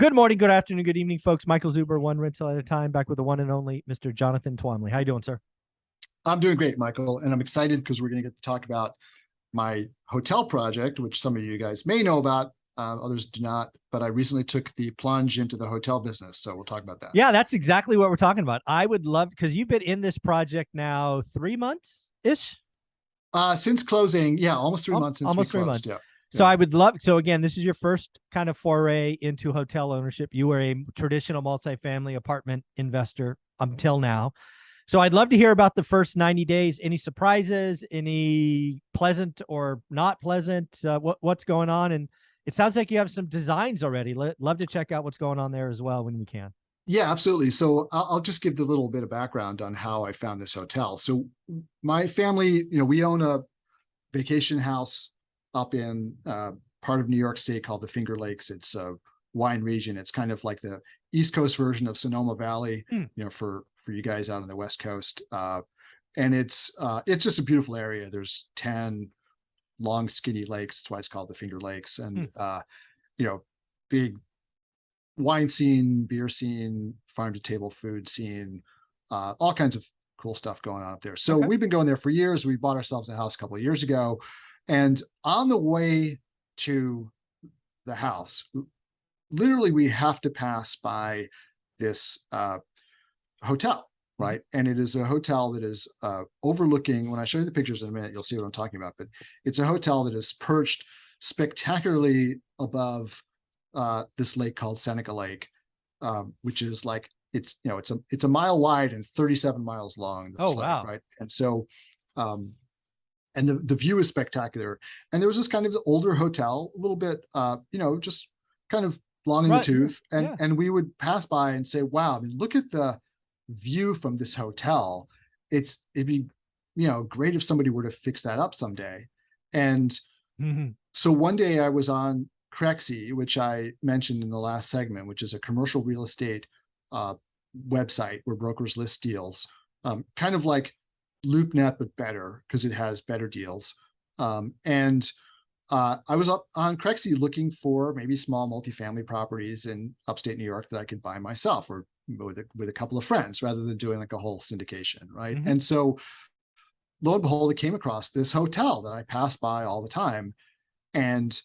Good morning, good afternoon, good evening, folks. Michael Zuber, one rental at a time, back with the one and only Mr. Jonathan Twomley. How you doing, sir? I'm doing great, Michael, and I'm excited because we're going to get to talk about my hotel project, which some of you guys may know about, others do not, but I recently took the plunge into the hotel business, so we'll talk about that. Yeah, that's exactly what we're talking about. I would love, because you've been in this project now 3 months-ish? Since closing, yeah, almost 3 months since almost we 3 closed, months. yeah. So I would love, so again, this is your first kind of foray into hotel ownership. You were a traditional multifamily apartment investor until now. So I'd love to hear about the first 90 days. Any surprises, any pleasant or not pleasant, what's going on? And it sounds like you have some designs already. Love to check out what's going on there as well when we can. Yeah, absolutely. So I'll just give the little bit of background on how I found this hotel. So my family, we own a vacation house up in part of New York State called the Finger Lakes. It's a wine region. It's kind of like the East Coast version of Sonoma Valley, for you guys out on the West Coast. And it's just a beautiful area. There's 10 long, skinny lakes. That's why it's called the Finger Lakes. And, big wine scene, beer scene, farm to table food scene, all kinds of cool stuff going on up there. So we've been going there for years. We bought ourselves a house a couple of years ago. And on the way to the house, literally we have to pass by this hotel, right? And it is a hotel that is overlooking, when I show you the pictures in a minute, you'll see what I'm talking about, but it's a hotel that is perched spectacularly above this lake called Seneca Lake, which is like, it's a mile wide and 37 miles long. Oh, wow. Right. And so, and the view is spectacular. And there was this kind of older hotel, a little bit, just kind of long in the tooth. And we would pass by and say, wow, I mean, look at the view from this hotel. It'd be, great if somebody were to fix that up someday. And so one day I was on Crexy, which I mentioned in the last segment, which is a commercial real estate website where brokers list deals, kind of like LoopNet, but better because it has better deals. And I was up on Crexy looking for maybe small multifamily properties in upstate New York that I could buy myself or with a couple of friends rather than doing like a whole syndication, right? And so lo and behold, I came across this hotel that I pass by all the time and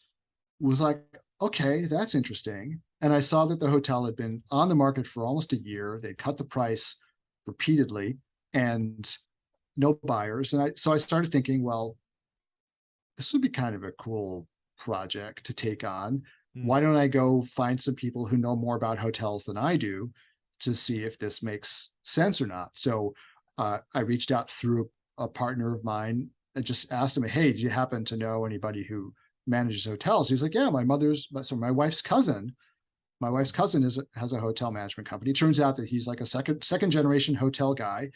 was like, okay, that's interesting. And I saw that the hotel had been on the market for almost a year. They'd cut the price repeatedly and no buyers. And so I started thinking, well, this would be kind of a cool project to take on. Why don't I go find some people who know more about hotels than I do to see if this makes sense or not? So I reached out through a partner of mine and just asked him, hey, do you happen to know anybody who manages hotels? He's like, yeah, my wife's cousin has a hotel management company. It turns out that he's like a second generation hotel guy,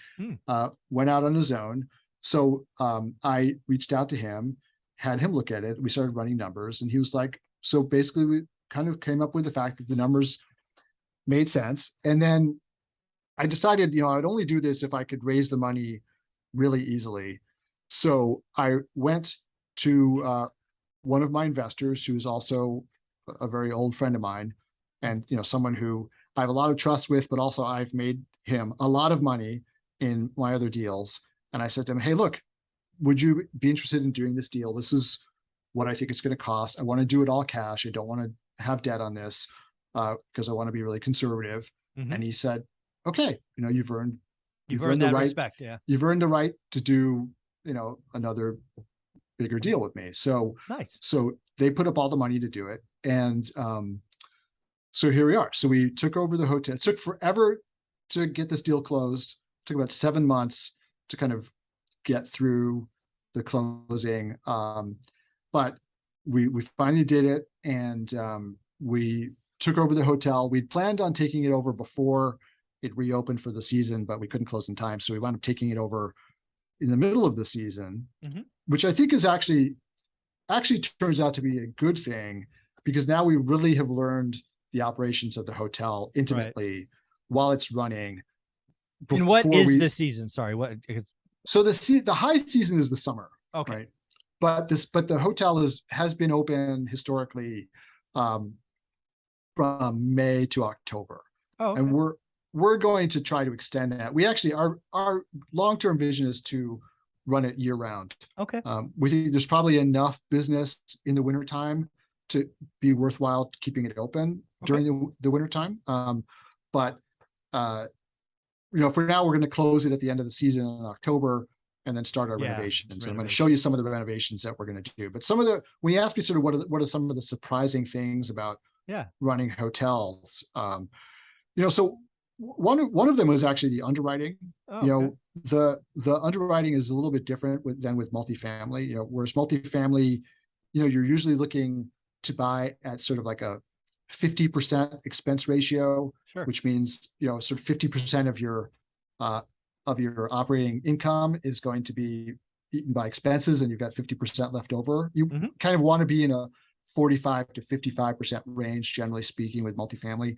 went out on his own. So I reached out to him, had him look at it. We started running numbers and he was like, so basically we kind of came up with the fact that the numbers made sense. And then I decided, I'd only do this if I could raise the money really easily. So I went to one of my investors, who is also a very old friend of mine, and someone who I have a lot of trust with, but also I've made him a lot of money in my other deals. And I said to him, hey, look, would you be interested in doing this deal? This is what I think it's going to cost. I want to do it all cash. I don't want to have debt on this because I want to be really conservative. And he said, okay, you've earned that the right respect. Yeah. You've earned the right to do, another bigger deal with me. So nice. So they put up all the money to do it. And so here we are. So we took over the hotel. It took forever to get this deal closed. It took about 7 months to kind of get through the closing. But we finally did it. And we took over the hotel. We'd planned on taking it over before it reopened for the season, but we couldn't close in time. So we wound up taking it over in the middle of the season, which I think is actually turns out to be a good thing, because now we really have learned the operations of the hotel intimately while it's running. And what is the season? Sorry, what? So the high season is the summer. Okay. Right? But the hotel has been open historically, from May to October. Oh, okay. And we're going to try to extend that. We actually, our long-term vision is to run it year round. Okay. We think there's probably enough business in the wintertime to be worthwhile keeping it open during the wintertime. But for now, we're going to close it at the end of the season in October and then start our renovations. I'm going to show you some of the renovations that we're going to do. But when you ask me sort of what are some of the surprising things about running hotels, so one of them was actually the underwriting. The underwriting is a little bit different than with multifamily. Whereas multifamily, you're usually looking to buy at sort of like a 50% expense ratio, which means sort of 50% of your operating income is going to be eaten by expenses, and you've got 50% left over. You kind of want to be in a 45 to 55% range, generally speaking, with multifamily.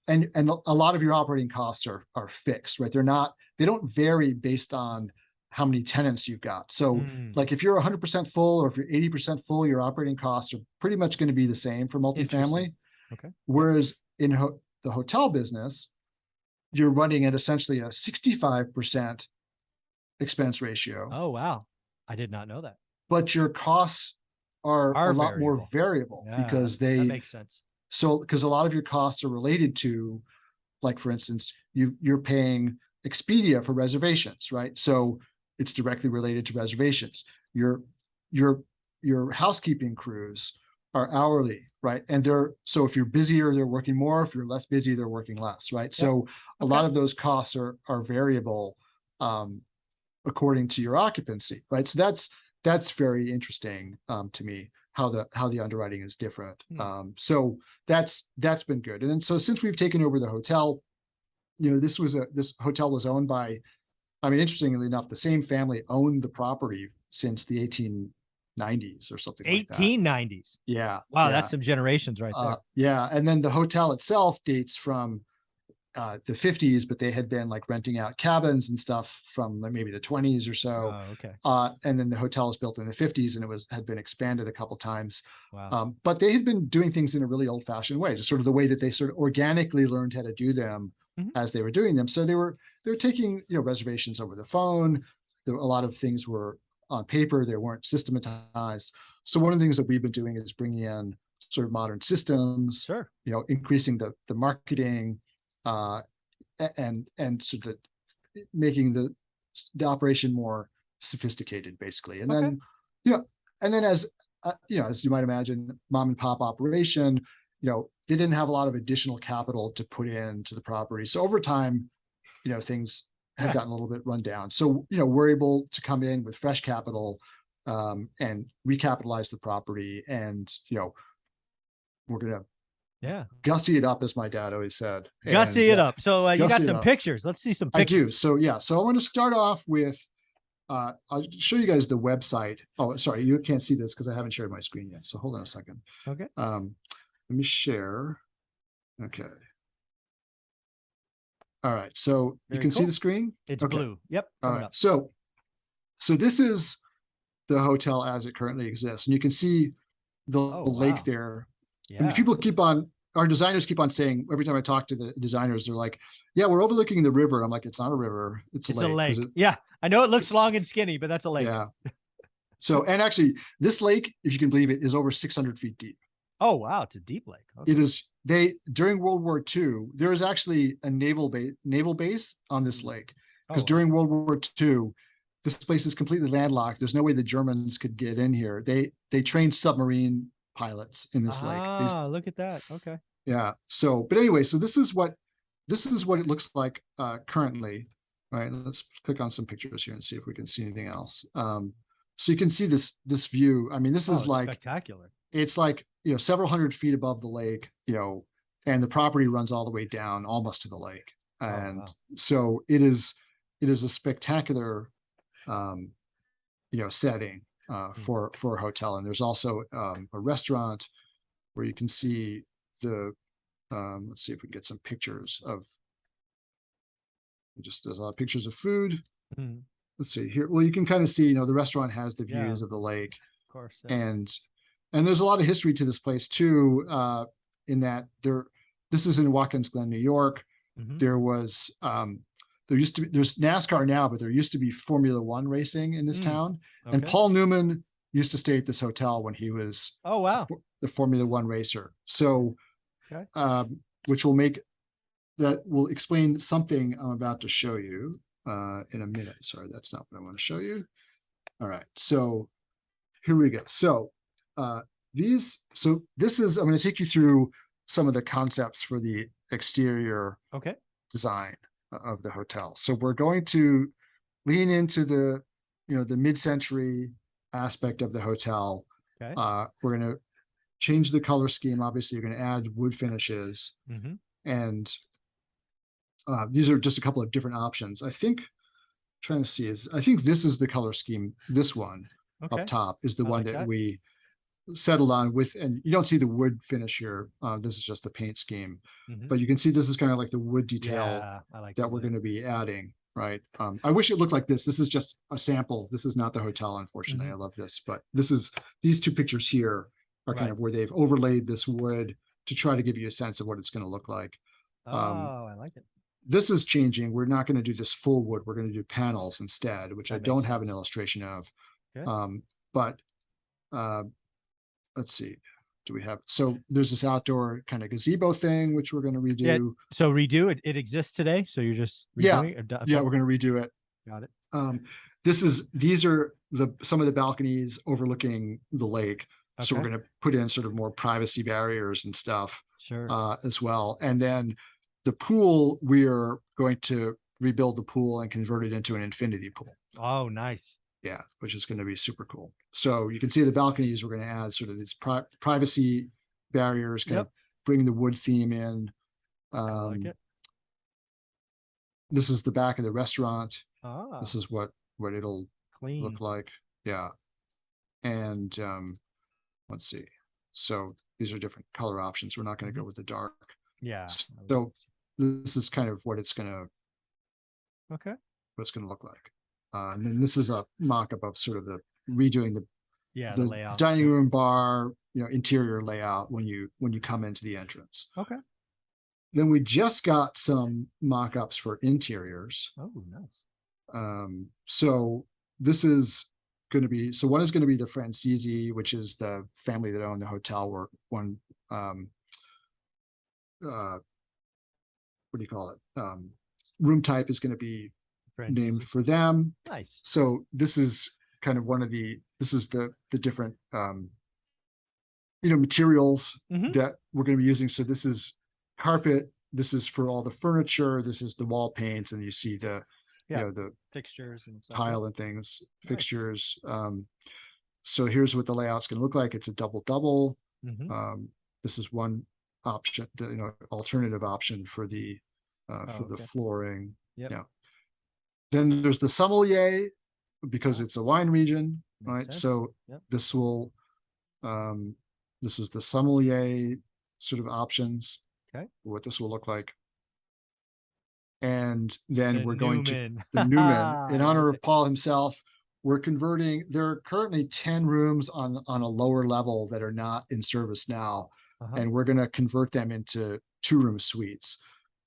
And a lot of your operating costs are fixed, right? They don't vary based on how many tenants you've got. So like if you're 100% full or if you're 80% full, your operating costs are pretty much going to be the same for multifamily. Whereas in the hotel business, you're running at essentially a 65% expense ratio. Oh, wow. I did not know that. But your costs are a lot more variable because that makes sense. So because a lot of your costs are related to, like, for instance, you're paying Expedia for reservations, right? So it's directly related to reservations. Your housekeeping crews are hourly, right? And so if you're busier, they're working more. If you're less busy, they're working less, right? So a lot of those costs are variable according to your occupancy, right? So that's very interesting to me, how the underwriting is different. So that's been good. And then so since we've taken over the hotel, this hotel was owned by, interestingly enough, the same family owned the property since the 1890s or something like that. 1890s. Yeah. Wow, that's some generations right there. Yeah. And then the hotel itself dates from the 50s, but they had been like renting out cabins and stuff from maybe the 20s or so. Oh, okay. And then the hotel was built in the 50s and had been expanded a couple times. Wow. But they had been doing things in a really old-fashioned way, just sort of the way that they sort of organically learned how to do them as they were doing them. So they were taking reservations over the phone. A lot of things were on paper. They weren't systematized. So one of the things that we've been doing is bringing in sort of modern systems, increasing the marketing, and sort of making the operation more sophisticated, basically. And then, as you might imagine, mom and pop operation, they didn't have a lot of additional capital to put into the property. So over time, things have gotten a little bit run down. So, we're able to come in with fresh capital and recapitalize the property. And, we're going to gussy it up, as my dad always said. Gussy it up. So you got some pictures. Let's see some pictures. I do. So I want to start off with, I'll show you guys the website. Oh, sorry, you can't see this because I haven't shared my screen yet. So hold on a second. Okay. Let me share. Okay. All right. So you can see the screen? It's blue. Yep. All right. So this is the hotel as it currently exists. And you can see the lake there. Yeah. And our designers keep on saying, every time I talk to the designers, they're like, yeah, we're overlooking the river. I'm like, it's not a river. It's a lake. Yeah. I know it looks long and skinny, but that's a lake. Yeah. So, and actually this lake, if you can believe it, is over 600 feet deep. Oh, wow. It's a deep lake. Okay. It is. During World War II, there is actually a naval base on this lake, because during World War II, this place is completely landlocked. There's no way the Germans could get in here. They trained submarine pilots in this lake. Look at that. Okay. Yeah. So, but anyway, so this is what it looks like currently. All right. Let's click on some pictures here and see if we can see anything else. So you can see this view. This is like spectacular. It's like, several hundred feet above the lake, and the property runs all the way down almost to the lake. And so it is a spectacular, setting for a hotel. And there's also a restaurant where you can see let's see if we can get some pictures of, there's a lot of pictures of food. Let's see here. Well, you can kind of see, the restaurant has the views of the lake. Of course. And there's a lot of history to this place too. in that this is in Watkins Glen, New York. There was, there's NASCAR now, but there used to be Formula One racing in this town. Okay. And Paul Newman used to stay at this hotel when he was the Formula One racer. So, which will explain something I'm about to show you in a minute. Sorry, that's not what I want to show you. All right, so here we go. So this is, I'm going to take you through some of the concepts for the exterior design of the hotel. So we're going to lean into the mid-century aspect of the hotel. We're going to change the color scheme. Obviously, you're going to add wood finishes, and these are just a couple of different options. I think I think this is the color scheme. This one up top is the one that we settled on with, and you don't see the wood finish here. This is just the paint scheme, but you can see this is kind of like the wood detail that we're going to be adding, right? I wish it looked like this. This is just a sample. This is not the hotel, unfortunately. I love this, but these two pictures here are kind of where they've overlaid this wood to try to give you a sense of what it's going to look like. I like it. This is changing. We're not going to do this full wood. We're going to do panels instead, which I don't have an illustration of. But let's see. Do we have, so there's this outdoor kind of gazebo thing, which we're going to redo. Yeah, so redo it. It exists today. So you're just redoing it? Yeah, we're going to redo it. Got it. These are some of the balconies overlooking the lake. So we're going to put in sort of more privacy barriers and stuff as well. And then the pool, we're going to rebuild the pool and convert it into an infinity pool. Oh, nice. Yeah, which is going to be super cool. So you can see the balconies, we're going to add sort of these privacy barriers, kind of bring the wood theme in. I like it. This is the back of the restaurant. This is what it'll look like. Yeah. And let's see. So these are different color options. We're not going to go with the dark. Yeah. So this is kind of what it's going to look like. And then this is a mock-up of sort of the redoing the layout, dining room, bar, interior layout when you come into the entrance. Then we just got some mock-ups for interiors. Oh, nice. So this is going to be, one is going to be the Francisi, which is the family that owned the hotel, where one what do you call it? Room type is going to be named for them. Nice. So this is kind of this is the different, materials that we're going to be using. So this is carpet. This is for all the furniture. This is the wall paint. And you see the fixtures and tile and things, fixtures. So here's what the layout's going to look like. It's a double. This is one option, alternative option for the flooring. Then there's the sommelier, because it's a wine region, right? So this will, this is the sommelier sort of options. What this will look like. And then we're going to the Newman in honor of Paul himself. We're converting. There are currently 10 rooms on a lower level that are not in service now. And we're going to convert them into 2-room suites.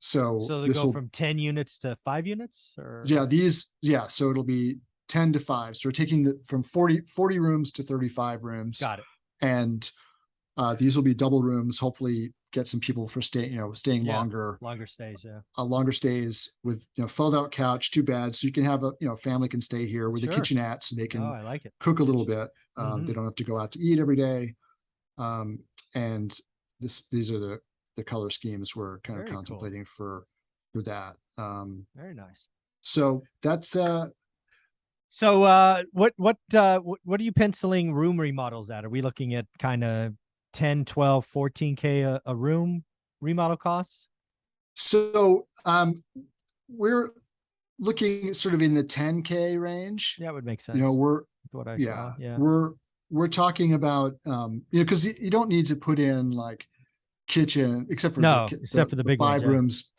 So they go from 10 units to 5 units, or so it'll be 10 to 5. So we're taking from 40 rooms to 35 rooms. Got it. And these will be double rooms, hopefully get some people for staying longer stays. Longer stays with, fold out couch, 2 beds. So you can have family can stay here with a kitchenette, so they can I like it. cook a little bit. They don't have to go out to eat every day. And these are the color schemes we're kind of contemplating for that. Very nice. So that's what are you penciling room remodels at? Are we looking at kind of 10, 12, 14K a room remodel costs? So we're looking sort of in the 10K range. Yeah, it would make sense. We're talking about because you don't need to put in like kitchen except for the big 5 rooms.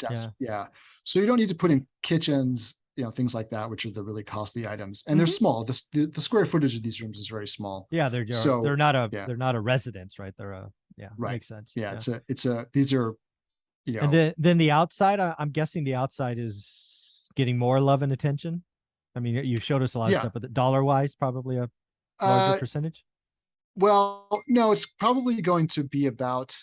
So you don't need to put in kitchens, things like that, which are the really costly items, and they're small. The square footage of these rooms is very small. Yeah, they're not a residence, right? They're Yeah. Right. Makes sense. Yeah. These are, you know, And then the outside, I'm guessing the outside is getting more love and attention. I mean, you showed us a lot of yeah. stuff, but dollar wise, probably a larger Uh, percentage. well, no, it's probably going to be about,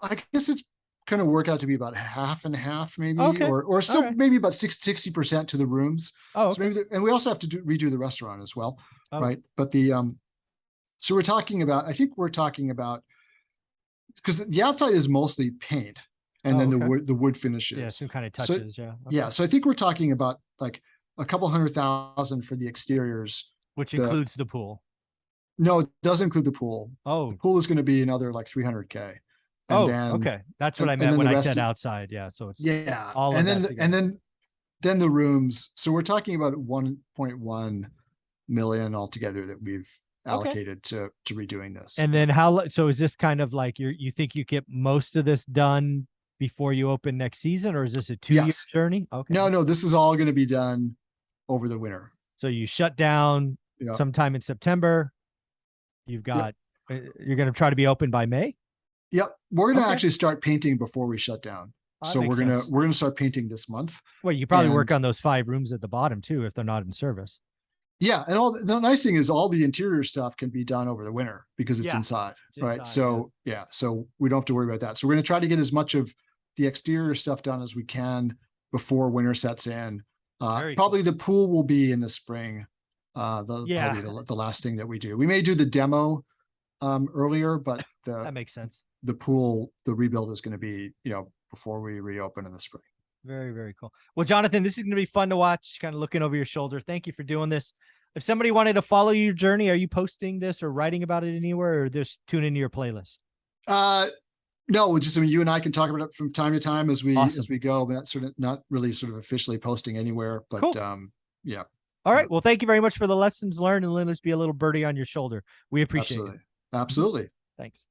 I guess it's going to work out to be about half and half, maybe, Okay. or All still right. maybe about 60% to the rooms. Oh, So okay. maybe, and we also have to redo the restaurant as well, Oh, right? But the so we're talking about, I think we're talking about, because the outside is mostly paint, and oh, then okay. the wood Yeah, finishes. some kind of So touches. Yeah. yeah, Okay. so I think we're talking about like a couple $100,000 for the exteriors. Which The includes the pool. No, it doesn't include the pool. The Oh, pool is going to be another like 300K, and oh, then okay. That's what I and meant then when the I rest. said outside. Yeah. So it's Yeah, all of and that then together. then the rooms. So we're talking about 1.1 million altogether that we've Okay. allocated to redoing this. And then so is this kind of like you think you get most of this done before you open next season, or is this a 2 year Yes. journey? Okay. No, this is all going to be done over the winter. So you shut down Yeah. sometime in September. You've Yep. got, you're going to try to be open by May. Yep. We're going to Okay. actually start painting before we shut down. That So makes sense. we're gonna start painting this month. Well, you probably work And on those 5 rooms at the bottom too, if they're not in service. yeah, and all the nice thing is all the interior stuff can be done over the winter because it's Yeah, inside, it's right? inside, So yeah, so we don't have to worry about that. So we're going to try to get as much of the exterior stuff done as we can before winter sets in. Very Probably cool. the pool will be in the spring. Yeah, Probably the last thing that we do. We may do the demo earlier, but that makes sense. the pool, the rebuild is going to be, before we reopen in the spring. Very, very cool. Well, Jonathan, this is going to be fun to watch, kind of looking over your shoulder. Thank you for doing this. If somebody wanted to follow your journey, are you posting this or writing about it anywhere, or just tune into your playlist? No, just, I mean, you and I can talk about it from time to time as Awesome. we go, but not really sort of officially posting anywhere, but Cool. yeah. All right. Well, thank you very much for the lessons learned, and letting us be a little birdie on your shoulder. We appreciate it. Absolutely. Thanks.